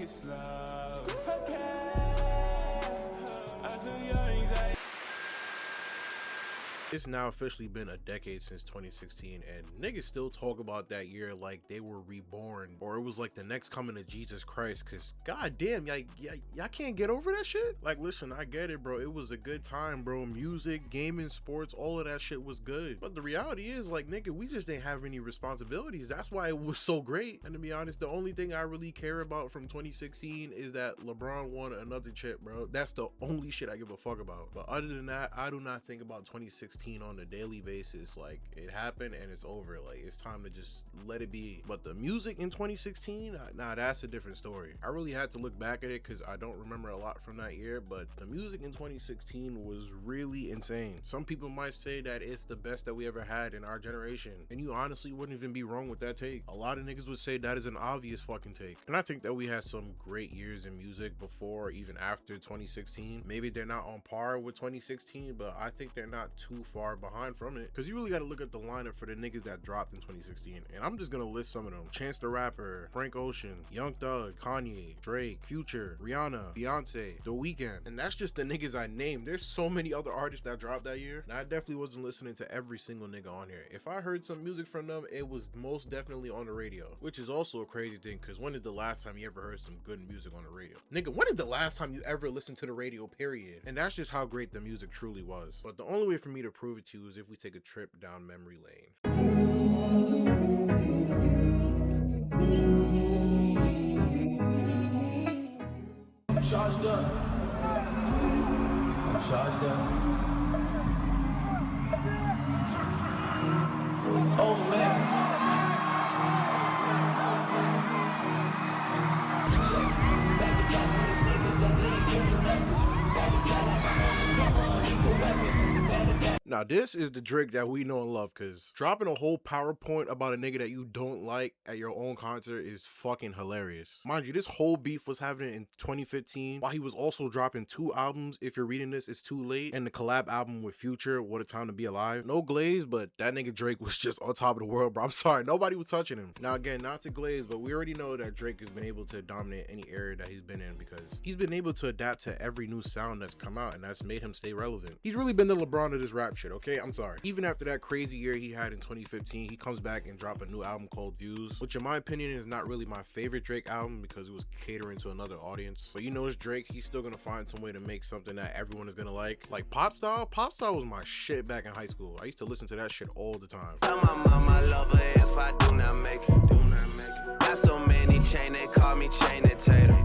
it slow. Okay, I feel your anxiety. It's now officially been a decade since 2016, and niggas still talk about that year like they were reborn, or it was like the next coming of Jesus Christ, cause goddamn, y'all can't get over that shit? Like, listen, I get it, bro. It was a good time, bro. Music, gaming, sports, all of that shit was good. But the reality is, like, nigga, we just didn't have any responsibilities. That's why it was so great. And to be honest, the only thing I really care about from 2016 is that LeBron won another chip, bro. That's the only shit I give a fuck about. But other than that, I do not think about 2016 on a daily basis. Like, it happened and it's over. Like, it's time to just let it be. But the music in 2016, nah, that's a different story. I really had to look back at it because I don't remember a lot from that year, but the music in 2016 was really insane. Some people might say that it's the best that we ever had in our generation, and you honestly wouldn't even be wrong with that take. A lot of niggas would say that is an obvious fucking take. And I think that we had some great years in music before, even after 2016. Maybe they're not on par with 2016, but I think they're not too far behind from it, because you really got to look at the lineup for the niggas that dropped in 2016, and I'm just gonna list some of them. Chance the Rapper, Frank Ocean, Young Thug, Kanye, Drake, Future, Rihanna, Beyonce, The Weeknd, and that's just the niggas I named. There's so many other artists that dropped that year, and I definitely wasn't listening to every single nigga on here. If I heard some music from them, it was most definitely on the radio, which is also a crazy thing, because when is the last time you ever heard some good music on the radio? Nigga, when is the last time you ever listened to the radio, period? And that's just how great the music truly was. But the only way for me to prove it to you is if we take a trip down memory lane. I'm charged up. I'm charged up. Oh man. Now, this is the Drake that we know and love, because dropping a whole PowerPoint about a nigga that you don't like at your own concert is fucking hilarious. Mind you, this whole beef was happening in 2015, while he was also dropping 2 albums. If you're reading this, it's too late. And the collab album with Future, What a Time to Be Alive. No glaze, but that nigga Drake was just on top of the world, bro. I'm sorry, nobody was touching him. Now, again, not to glaze, but we already know that Drake has been able to dominate any area that he's been in, because he's been able to adapt to every new sound that's come out, and that's made him stay relevant. He's really been the LeBron of this rap shit, okay? I'm sorry. Even after that crazy year he had in 2015, he comes back and drop a new album called Views, which in my opinion is not really my favorite Drake album, because it was catering to another audience. But you know, it's Drake. He's still gonna find some way to make something that everyone is gonna like. Like Pop Style. Pop Style was my shit back in high school. I used to listen to that shit all the time. Tell my mama love her if I do not make it. Got so many chain, they call me chain and tater.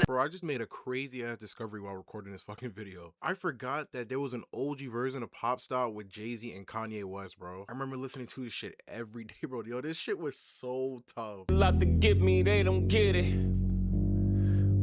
Bro, I just made a crazy ass discovery while recording this fucking video. I forgot that there was an OG version of Pop Style with Jay-Z and Kanye West, bro. I remember listening to this shit every day, bro. Yo, this shit was so tough. A lot to get me, they don't get it.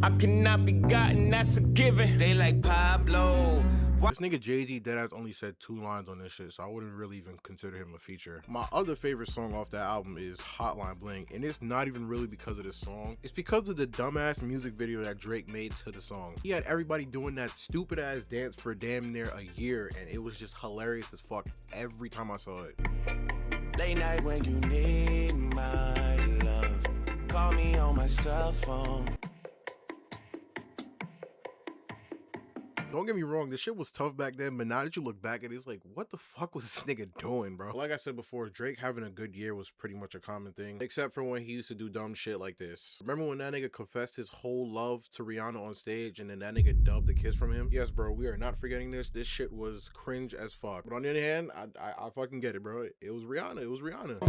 I cannot be gotten, that's a given. They like Pablo. This nigga Jay-Z deadass only said 2 lines on this shit, so I wouldn't really even consider him a feature. My other favorite song off that album is Hotline Bling, and it's not even really because of this song. It's because of the dumbass music video that Drake made to the song. He had everybody doing that stupid ass dance for damn near a year, and it was just hilarious as fuck every time I saw it. Late night when you need my love, call me on my cell phone. Don't get me wrong, this shit was tough back then, but now that you look back at it, it's like, what the fuck was this nigga doing, bro? Like I said before, Drake having a good year was pretty much a common thing, except for when he used to do dumb shit like this. Remember when that nigga confessed his whole love to Rihanna on stage, and then that nigga dubbed the kiss from him? Yes, bro, we are not forgetting this. This shit was cringe as fuck. But on the other hand, I fucking get it, bro. It was Rihanna. It was Rihanna.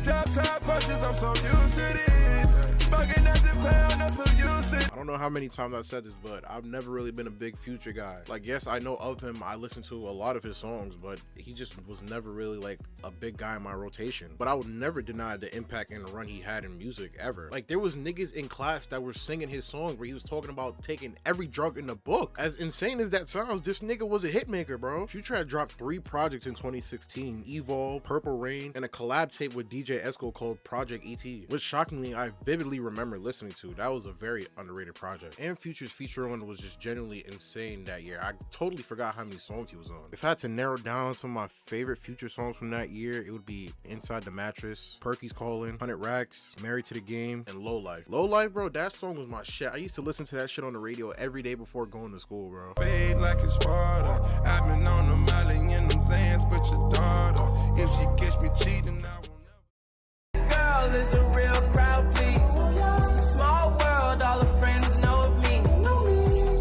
Top punches, I'm so used to this. Smoking at the pound, I'm so used to it. I don't know how many times I've said this, but I've never really been a big Future guy. Like, yes, I know of him. I listen to a lot of his songs, but he just was never really like a big guy in my rotation. But I would never deny the impact and the run he had in music ever. Like, there was niggas in class that were singing his songs where he was talking about taking every drug in the book. As insane as that sounds, this nigga was a hitmaker, bro. Future had dropped 3 projects in 2016: Evolve, Purple Rain, and a collab tape with DJ Esco called Project ET, which shockingly I vividly remember listening to. That was a very underrated project. And Future's feature on was just genuinely insane. insane that year. I totally forgot how many songs he was on. If I had to narrow down some of my favorite Future songs from that year, it would be Inside the Mattress, Perky's Calling, 100 Racks, Married to the Game, and Low Life. Low Life, bro, that song was my shit. I used to listen to that shit on the radio every day before going to school, bro. Paid like it's Sparta. I've been on the molly in them sands, but your daughter, if she catch me cheating, I will never. Girl is a real crowd, please. Small world, all the friends know of me.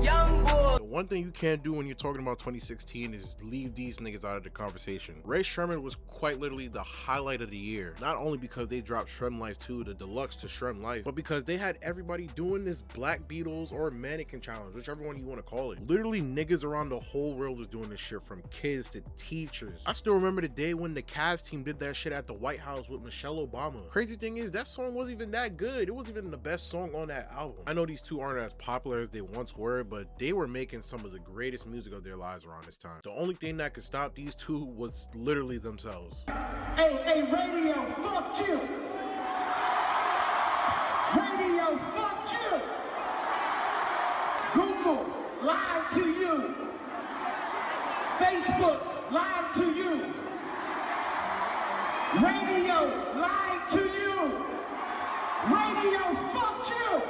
Young boy. The one thing you can't do when you're talking about 2016 is leave these niggas out of the conversation. Rae Sremmurd was quite literally the highlight of the year. Not only because they dropped Shrem Life 2, the deluxe to Shrem Life, but because they had everybody doing this Black Beatles or mannequin challenge, whichever one you want to call it. Literally niggas around the whole world was doing this shit, from kids to teachers. I still remember the day when the Cavs team did that shit at the White House with Michelle Obama. Crazy thing is, that song wasn't even that good. It wasn't even the best song on that album. I know these two aren't as popular as they once were, but they were making some of the greatest music of their lives around this time. The only thing that could stop these two was literally themselves. Hey, radio, fuck you! Radio, fuck you! Google, lied to you! Facebook, lied to you! Radio, lied to you! Radio, fuck you!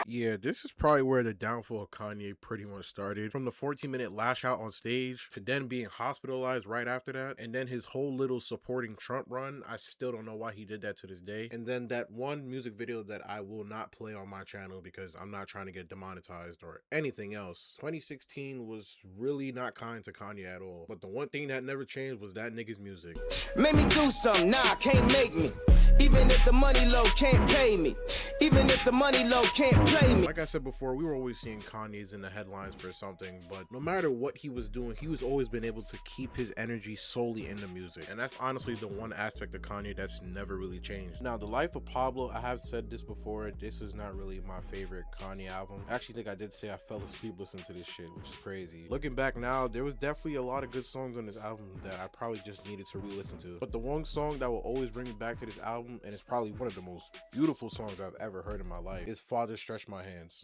Yeah, this is probably where the downfall of Kanye pretty much started. From the 14-minute lash out on stage to then being hospitalized right after that, and then his whole little supporting Trump run. I still don't know why he did that to this day. And then that one music video that I will not play on my channel because I'm not trying to get demonetized or anything else. 2016 was really not kind to Kanye at all. But the one thing that never changed was that nigga's music. Make me do something, nah, can't make me. Even if the money low, can't pay me. Even if the money low, can't play me. Like I said before, we were always seeing Kanye's in the headlines for something, but no matter what he was doing, he was always been able to keep his energy solely in the music. And that's honestly the one aspect of Kanye that's never really changed. Now, The Life of Pablo, I have said this before, this is not really my favorite Kanye album. I actually think I did say I fell asleep listening to this shit, which is crazy. Looking back now, there was definitely a lot of good songs on this album that I probably just needed to re-listen to. But the one song that will always bring me back to this album, and it's probably one of the most beautiful songs I've ever heard in my life, is Father Stretch My Hands.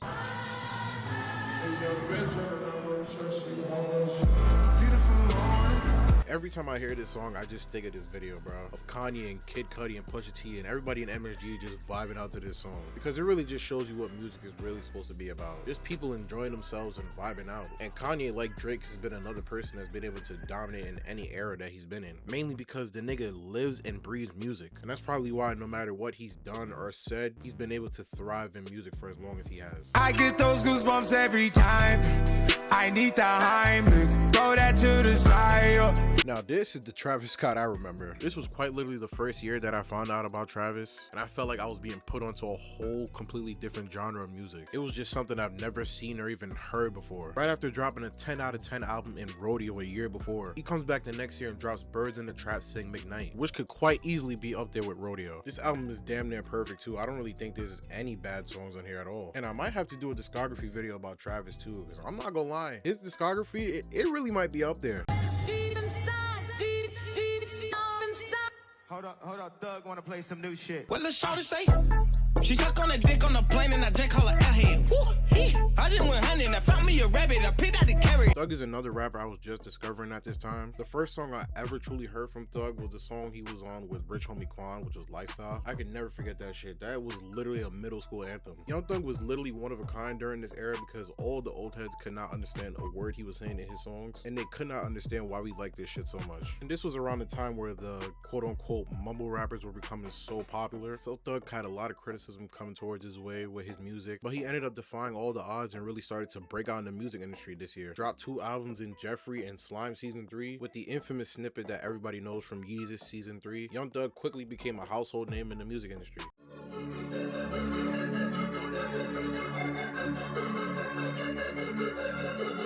Every time I hear this song, I just think of this video, bro, of Kanye and Kid Cudi and Pusha T and everybody in MSG just vibing out to this song, because it really just shows you what music is really supposed to be about. Just people enjoying themselves and vibing out. And Kanye, like Drake, has been another person that's been able to dominate in any era that he's been in, mainly because the nigga lives and breathes music. And that's probably why no matter what he's done or said, he's been able to thrive in music for as long as he has. I get those goosebumps every time. I need the Heimlich, throw that to the side. Now, this is the Travis Scott I remember. This was quite literally the first year that I found out about Travis, and I felt like I was being put onto a whole completely different genre of music. It was just something I've never seen or even heard before. Right after dropping a 10 out of 10 album in Rodeo a year before, he comes back the next year and drops Birds in the Trap Sing McKnight, which could quite easily be up there with Rodeo. This album is damn near perfect too. I don't really think there's any bad songs on here at all. And I might have to do a discography video about Travis too, because I'm not gonna lie, his discography, it really might be up there. Hold up, Thug wanna play some new shit. What does Shawty say? She suck on a dick on the plane and I just call her airhead. I just went hunting and I found me a rabbit. I picked out the carrot. Thug is another rapper I was just discovering at this time. The first song I ever truly heard from Thug was the song he was on with Rich Homie Quan, which was Lifestyle. I can never forget that shit. That was literally a middle school anthem. Young Thug was literally one of a kind during this era because all the old heads could not understand a word he was saying in his songs, and they could not understand why we like this shit so much. And this was around the time where the quote-unquote mumble rappers were becoming so popular, so Thug had a lot of criticism coming towards his way with his music, but he ended up defying all the odds and really started to break out in the music industry this year. Dropped 2 albums in Jeffrey and Slime Season 3 with the infamous snippet that everybody knows from Yeezus Season 3. Young Thug quickly became a household name in the music industry.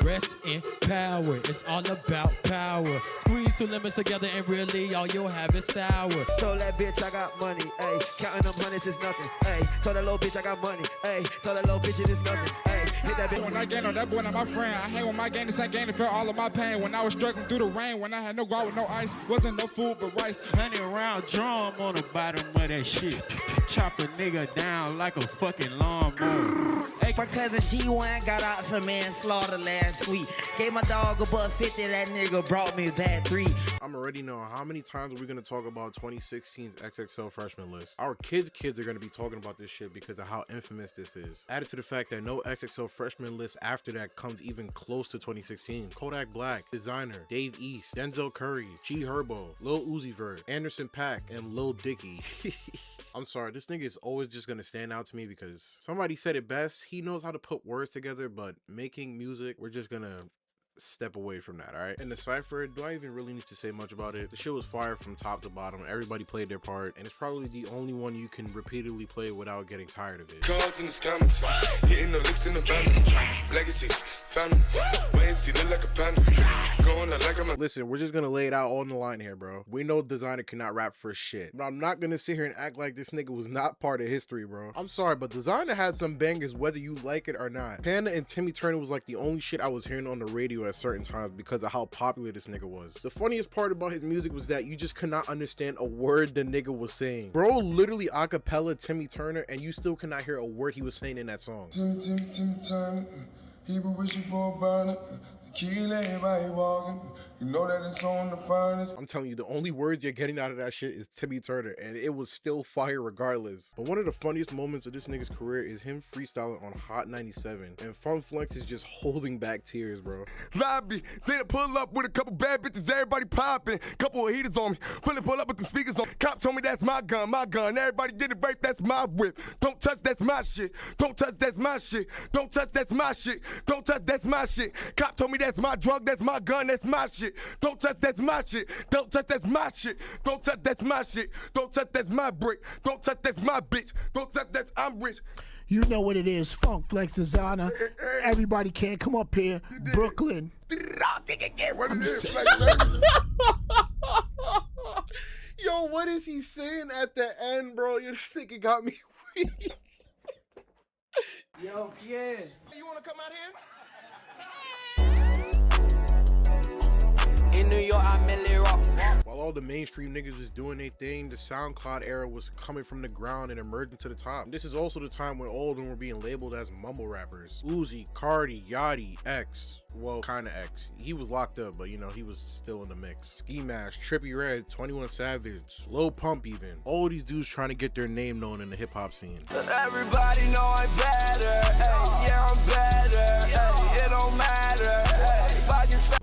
Rest in power, it's all about power. Squeeze 2 lemons together and really all you'll have is sour. Told that bitch I got money, ayy. Counting them hundreds is nothing, ayy. Told that little bitch I got money, ayy. Told that little bitch it is nothing, ayy. Hit that bitch. When I gained on that boy, not my friend. I hang with my gang, the same gang that felt all of my pain. When I was struggling through the rain, when I had no guard with no ice, wasn't no food but rice. 100 round drum on the bottom of that shit. Chop a nigga down like a fucking lawnmower. My cousin G1 got out for manslaughter last week. Gave my dog $1.50, that nigga brought me back 3. I'm already knowing how many times are we gonna talk about 2016's XXL freshman list. Our kids are gonna be talking about this shit because of how infamous this is. Added to the fact that no XXL freshman list after that comes even close to 2016. Kodak Black, Designer, Dave East, Denzel Curry, G Herbo, Lil Uzi Vert, Anderson .Paak, and Lil Dicky. I'm sorry, this nigga is always just gonna stand out to me because somebody said it best. He knows how to put words together, but making music, we're just gonna step away from that, all right? And the cypher, do I even really need to say much about it? The shit was fire from top to bottom. Everybody played their part, and it's probably the only one you can repeatedly play without getting tired of it. Cards in the scammers, hitting the licks in the van. Legacies, family, wait and see, look like a panda. Going out like I'm a. Listen, we're just gonna lay it out on the line here, bro. We know Designer cannot rap for shit, but I'm not gonna sit here and act like this nigga was not part of history, bro. I'm sorry, but Designer had some bangers whether you like it or not. Panda and Timmy Turner was like the only shit I was hearing on the radio at certain times because of how popular this nigga was. The funniest part about his music was that you just could not understand a word the nigga was saying. Bro literally acapella Timmy Turner and you still cannot hear a word he was saying in that song. Timmy Turner, he been wishing for a burner. The key everybody walking. You know that it's on the finest. I'm telling you, the only words you're getting out of that shit is Timmy Turner, and it was still fire regardless. But one of the funniest moments of this nigga's career is him freestyling on Hot 97, and Fun Flex is just holding back tears, bro. Lobby, say to pull up with a couple bad bitches, everybody popping. Couple of heaters on me, pull up with them speakers on. Cop told me that's my gun. Everybody did it rape, that's my whip. Don't touch, that's my shit. Don't touch, that's my shit. Don't touch, that's my shit. Don't touch, that's my shit. Cop told me that's my drug, that's my gun, that's my shit. Don't touch, that's my shit. Don't touch, that's my shit. Don't touch, that's my shit. Don't touch, that's my brick. Don't touch, that's my bitch. Don't touch, that's I'm rich. You know what it is, Funk Flex Designer. Everybody can come up here, Brooklyn. What it is, Yo, what is he saying at the end, bro? Yo, this nigga got me weak. Yo, yeah. You wanna come out here? In New York, I merely rock. While all the mainstream niggas was doing their thing, the SoundCloud era was coming from the ground and emerging to the top. And this is also the time when all of them were being labeled as mumble rappers. Uzi, Cardi, Yachty, X, well, kinda X. He was locked up, but you know, he was still in the mix. Ski Mask, Trippie Redd, 21 Savage, Lil Pump even. All these dudes trying to get their name known in the hip hop scene. Everybody know I'm better. Hey, yeah, I'm better. Hey, it don't matter. Hey,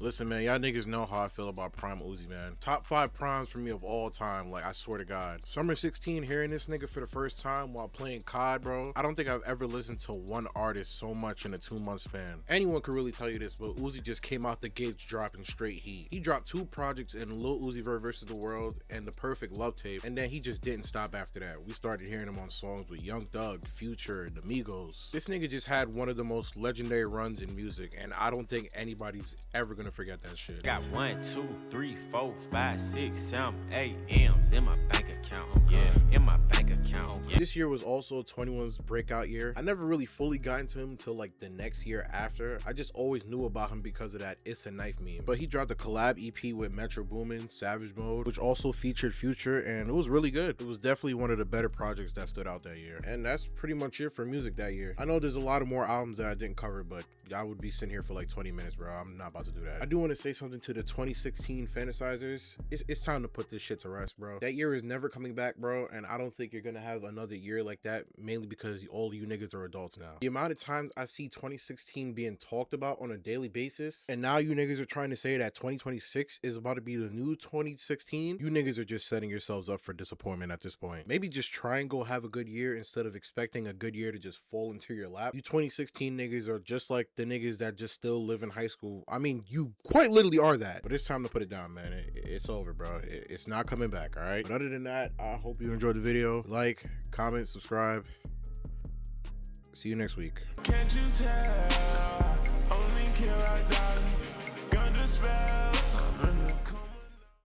listen, man, y'all niggas know how I feel about Prime Uzi, man. Top 5 primes for me of all time, like, I swear to God. Summer 16, hearing this nigga for the first time while playing COD, bro, I don't think I've ever listened to one artist so much in a 2-month span. Anyone could really tell you this, but Uzi just came out the gates dropping straight heat. He dropped 2 projects in Lil Uzi Vert vs. The World and The Perfect Love Tape, and then he just didn't stop after that. We started hearing him on songs with Young Thug, Future, The Migos. This nigga just had one of the most legendary runs in music, and I don't think anybody's ever gonna forget that shit. Got 1, 2, 3, 4, 5, 6, 7, 8 M's in my bank account. Yeah, in my bank account. Yeah. This year was also 21's breakout year. I never really fully got into him until like the next year after. I just always knew about him because of that It's a Knife meme. But he dropped a collab EP with Metro Boomin, Savage Mode, which also featured Future, and it was really good. It was definitely one of the better projects that stood out that year. And that's pretty much it for music that year. I know there's a lot of more albums that I didn't cover, but I would be sitting here for like 20 minutes, bro. I'm not about to do that. I do want to say something to the 2016 fantasizers. It's time to put this shit to rest, bro. That year is never coming back, bro, and I don't think you're gonna have another year like that, mainly because all you niggas are adults now. The amount of times I see 2016 being talked about on a daily basis, and now you niggas are trying to say that 2026 is about to be the new 2016, you niggas are just setting yourselves up for disappointment at this point. Maybe just try and go have a good year instead of expecting a good year to just fall into your lap. You 2016 niggas are just like the niggas that just still live in high school. I mean, you quite literally are that, but it's time to put it down, man. It's over, bro. It's not coming back, all right? But other than that, I hope you enjoyed the video. Like, comment, subscribe. See you next week. Can't you tell? Only kill our darling. Gun to spare.